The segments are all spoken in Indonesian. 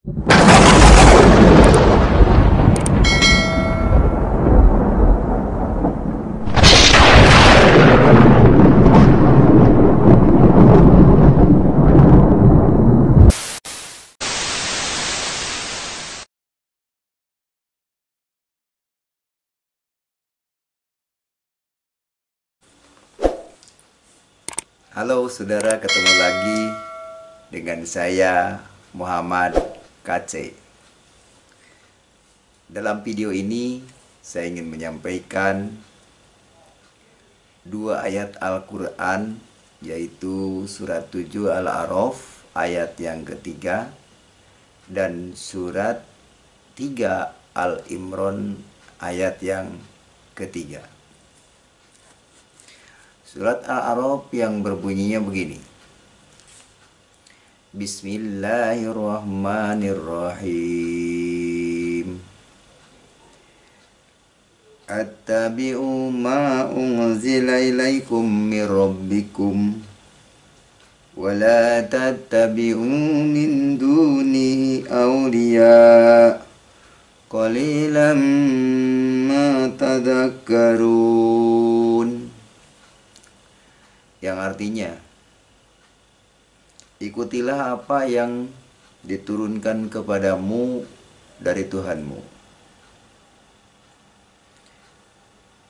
Halo saudara, ketemu lagi dengan saya Muhammad KC. Dalam video ini saya ingin menyampaikan dua ayat Al-Quran, yaitu surat 7 Al-A'raf ayat yang ketiga dan surat 3 Al-Imran ayat yang ketiga. Surat Al-A'raf yang berbunyinya begini. Bismillahirrahmanirrahim. Attabi'u ma unzila ilaikum min rabbikum wa la tattabi'u min dunihi awliya qalilan ma tadhakkarun. Yang artinya, ikutilah apa yang diturunkan kepadamu dari Tuhanmu,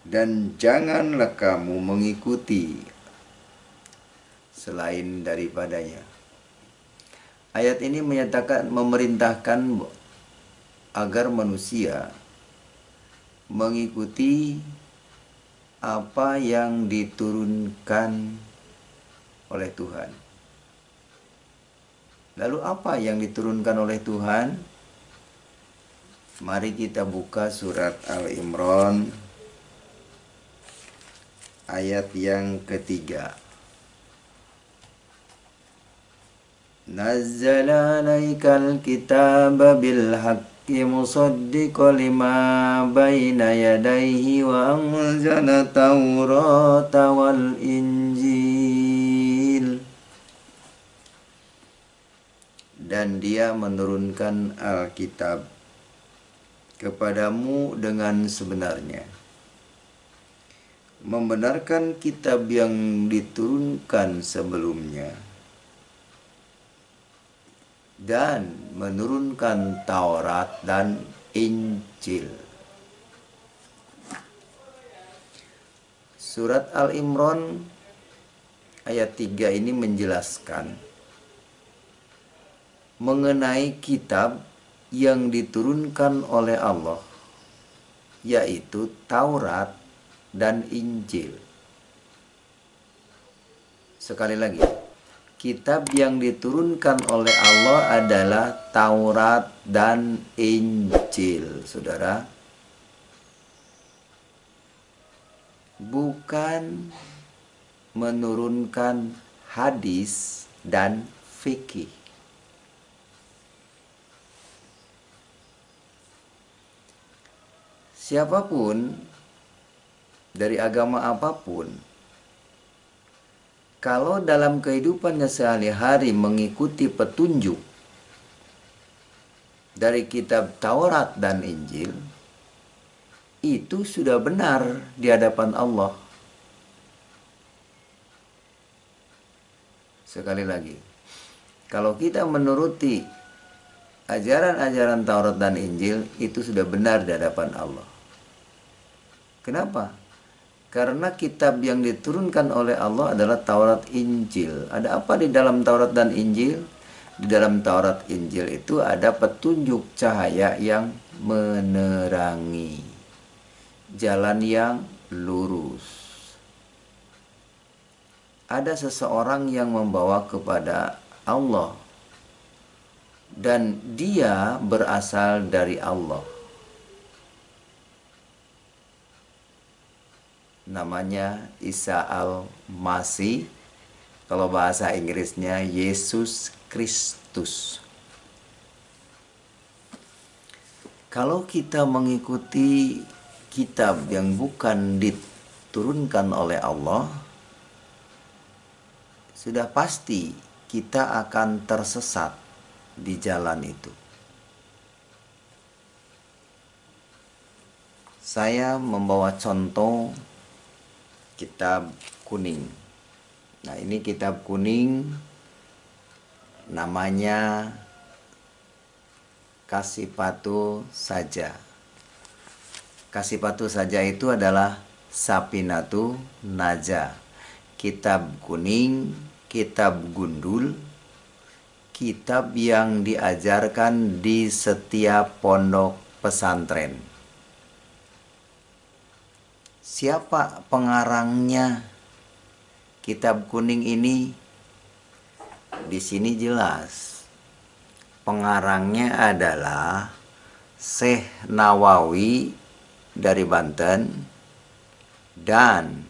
dan janganlah kamu mengikuti selain daripadanya. Ayat ini memerintahkan agar manusia mengikuti apa yang diturunkan oleh Tuhan. Lalu apa yang diturunkan oleh Tuhan? Mari kita buka surat Al-Imran ayat yang ketiga. Nazzala alaikal kitaba bil haqqi musaddiqan lima baina yadayhi wa anzala taurata wal injil. Dan dia menurunkan Alkitab kepadamu dengan sebenarnya, membenarkan kitab yang diturunkan sebelumnya, dan menurunkan Taurat dan Injil. Surat Al-Imran ayat 3 ini menjelaskan mengenai kitab yang diturunkan oleh Allah, yaitu Taurat dan Injil. Sekali lagi, kitab yang diturunkan oleh Allah adalah Taurat dan Injil, saudara. Bukan menurunkan hadis dan fikih. Siapapun dari agama apapun, kalau dalam kehidupannya sehari-hari mengikuti petunjuk dari kitab Taurat dan Injil, itu sudah benar di hadapan Allah. Sekali lagi, kalau kita menuruti ajaran-ajaran Taurat dan Injil, itu sudah benar di hadapan Allah. Kenapa? Karena kitab yang diturunkan oleh Allah adalah Taurat Injil. Ada apa di dalam Taurat dan Injil? Di dalam Taurat Injil itu ada petunjuk cahaya yang menerangi jalan yang lurus. Ada seseorang yang membawa kepada Allah, dan dia berasal dari Allah. Namanya Isa Al-Masih, kalau bahasa Inggrisnya Yesus Kristus. Kalau kita mengikuti kitab yang bukan diturunkan oleh Allah, sudah pasti kita akan tersesat di jalan itu. saya membawa contoh kitab kuning. Nah, ini kitab kuning namanya Kasifatu Saja. Kasifatu Saja itu adalah Safinatu Najah. Kitab kuning, kitab gundul, kitab yang diajarkan di setiap pondok pesantren. Siapa pengarangnya kitab kuning ini? Di sini jelas. Pengarangnya adalah Syekh Nawawi dari Banten dan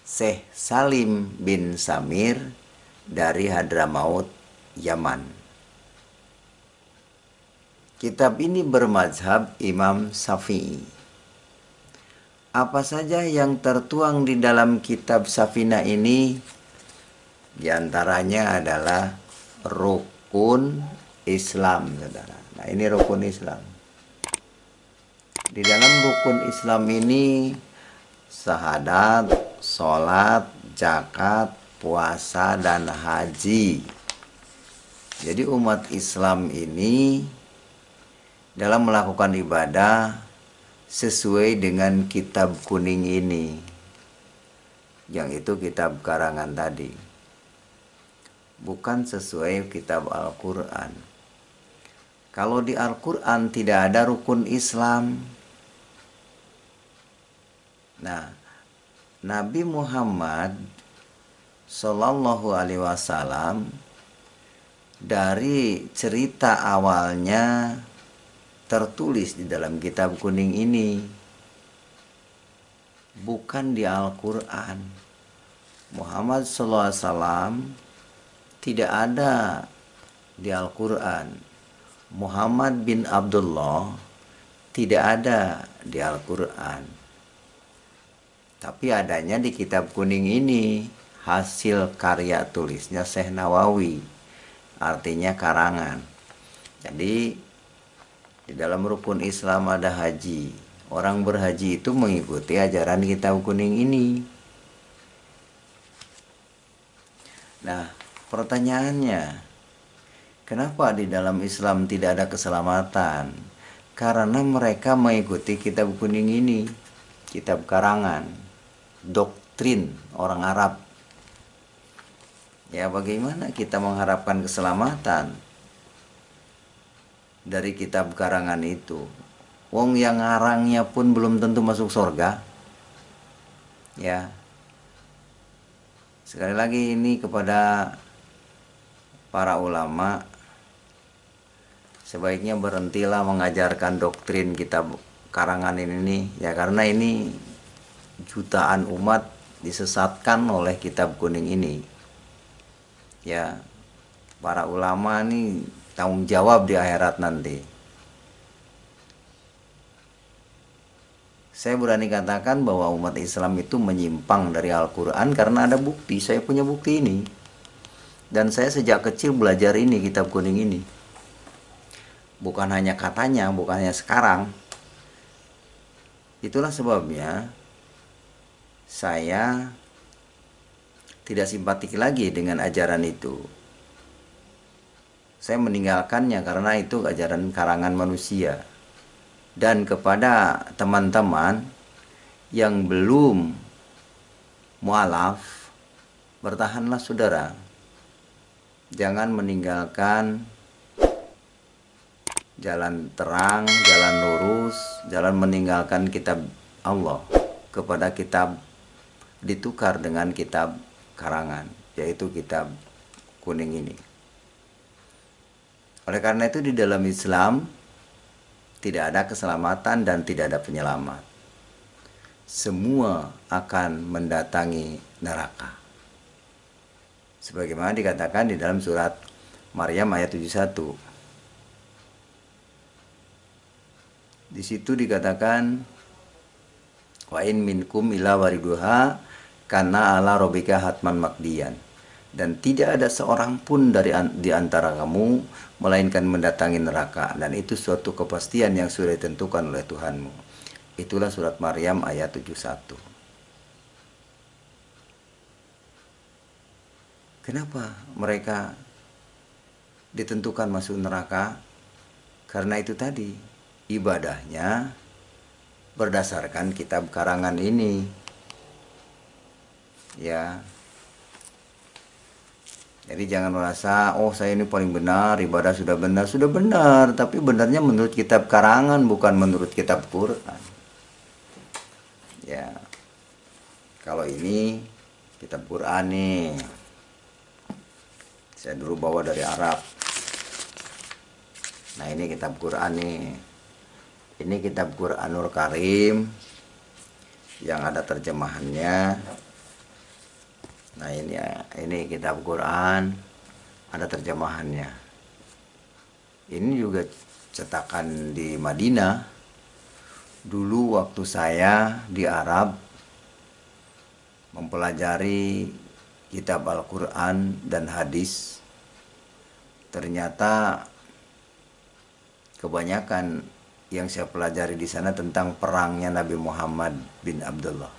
Syekh Salim bin Samir dari Hadramaut, Yaman. Kitab ini bermazhab Imam Syafi'i. Apa saja yang tertuang di dalam kitab Safina ini? Di antaranya adalah rukun Islam, saudara. Nah, ini rukun Islam. Di dalam rukun Islam ini syahadat, sholat, zakat, puasa, dan haji. Jadi umat Islam ini dalam melakukan ibadah sesuai dengan kitab kuning ini, yang itu kitab karangan tadi, bukan sesuai kitab Al-Quran. Kalau di Al-Quran tidak ada rukun Islam. Nah, Nabi Muhammad Sallallahu Alaihi Wasallam dari cerita awalnya tertulis di dalam kitab kuning ini, bukan di Al-Quran. Muhammad Sallallahu Alaihi Wasallam tidak ada di Al-Quran. Muhammad bin Abdullah tidak ada di Al-Quran. Tapi adanya di kitab kuning ini, hasil karya tulisnya Syekh Nawawi, artinya karangan. Jadi di dalam rukun Islam ada haji. Orang berhaji itu mengikuti ajaran kitab kuning ini. Nah, pertanyaannya, kenapa di dalam Islam tidak ada keselamatan? Karena mereka mengikuti kitab kuning ini, kitab karangan, doktrin orang Arab. Ya, bagaimana kita mengharapkan keselamatan dari kitab karangan itu? Wong yang ngarangnya pun belum tentu masuk surga. Ya. Sekali lagi ini kepada para ulama, sebaiknya berhentilah mengajarkan doktrin kitab karangan ini, ya, karena ini jutaan umat disesatkan oleh kitab kuning ini. Ya, para ulama ini tanggung jawab di akhirat nanti. Saya berani katakan bahwa umat Islam itu menyimpang dari Al-Quran karena ada bukti. Saya punya bukti ini. Dan saya sejak kecil belajar ini, kitab kuning ini. Bukan hanya katanya, bukan hanya sekarang. Itulah sebabnya saya tidak simpatik lagi dengan ajaran itu. Saya meninggalkannya karena itu ajaran karangan manusia. Dan kepada teman-teman yang belum mualaf, bertahanlah saudara. Jangan meninggalkan jalan terang, jalan lurus, jalan meninggalkan kitab Allah kepada kitab ditukar dengan kitab karangan, yaitu kitab kuning ini. Oleh karena itu di dalam Islam tidak ada keselamatan dan tidak ada penyelamat. Semua akan mendatangi neraka. Sebagaimana dikatakan di dalam surat Maryam ayat 71. Di situ dikatakan, wa in minkum illa wariduha kana ala rabbika hatman maqdiyan. Dan tidak ada seorang pun di antara kamu melainkan mendatangi neraka, dan itu suatu kepastian yang sudah ditentukan oleh Tuhanmu. Itulah surat Maryam ayat 71. Kenapa mereka ditentukan masuk neraka? Karena itu tadi, ibadahnya berdasarkan kitab karangan ini. Ya. Jadi jangan merasa, oh saya ini paling benar, ibadah sudah benar. Sudah benar, tapi benarnya menurut kitab karangan, bukan menurut kitab Quran. Ya. Kalau ini kitab Quran nih. Saya dulu bawa dari Arab. Nah ini kitab Quran nih. Ini kitab Quranul Karim yang ada terjemahannya. Nah ini kitab Quran ada terjemahannya. Ini juga cetakan di Madinah. Dulu waktu saya di Arab mempelajari kitab Al-Quran dan hadis, ternyata kebanyakan yang saya pelajari di sana tentang perangnya Nabi Muhammad bin Abdullah.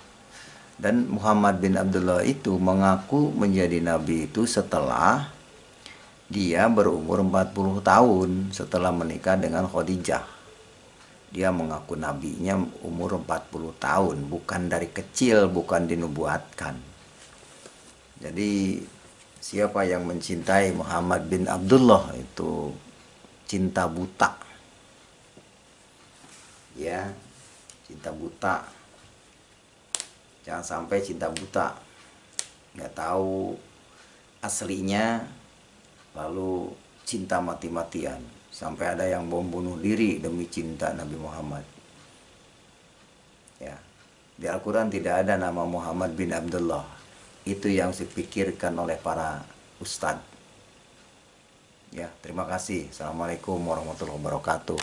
Dan Muhammad bin Abdullah itu mengaku menjadi nabi itu setelah dia berumur 40 tahun setelah menikah dengan Khadijah. Dia mengaku nabinya umur 40 tahun, bukan dari kecil, bukan dinubuatkan. Jadi siapa yang mencintai Muhammad bin Abdullah itu cinta buta. Ya, cinta buta. Jangan sampai cinta buta, nggak tahu aslinya, lalu cinta mati-matian. Sampai ada yang bom bunuh diri demi cinta Nabi Muhammad. Ya, di Al-Quran tidak ada nama Muhammad bin Abdullah. Itu yang dipikirkan oleh para ustadz. Ya, terima kasih. Assalamualaikum warahmatullahi wabarakatuh.